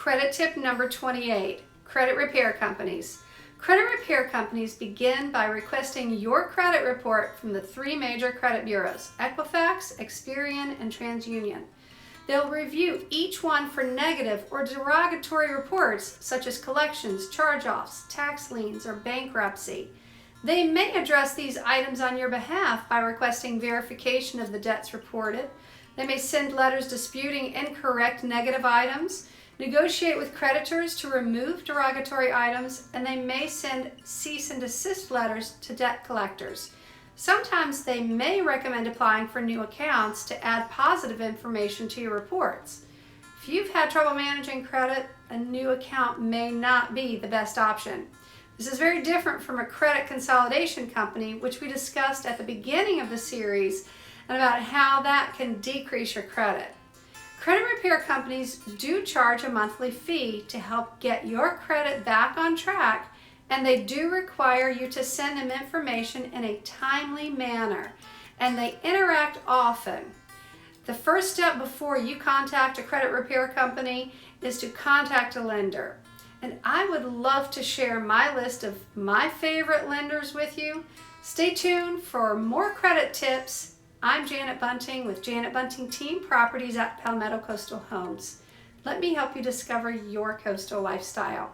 Credit tip number 28, credit repair companies. Credit repair companies begin by requesting your credit report from the three major credit bureaus, Equifax, Experian, and TransUnion. They'll review each one for negative or derogatory reports such as collections, charge-offs, tax liens, or bankruptcy. They may address these items on your behalf by requesting verification of the debts reported. They may send letters disputing incorrect negative items, negotiate with creditors to remove derogatory items, and they may send cease and desist letters to debt collectors. Sometimes they may recommend applying for new accounts to add positive information to your reports. If you've had trouble managing credit, a new account may not be the best option. This is very different from a credit consolidation company, which we discussed at the beginning of the series, and about how that can decrease your credit. Credit repair companies do charge a monthly fee to help get your credit back on track, and they do require you to send them information in a timely manner, and they interact often. The first step before you contact a credit repair company is to contact a lender. And I would love to share my list of my favorite lenders with you. Stay tuned for more credit tips. I'm Janet Bunting with Janet Bunting Team Properties at Palmetto Coastal Homes. Let me help you discover your coastal lifestyle.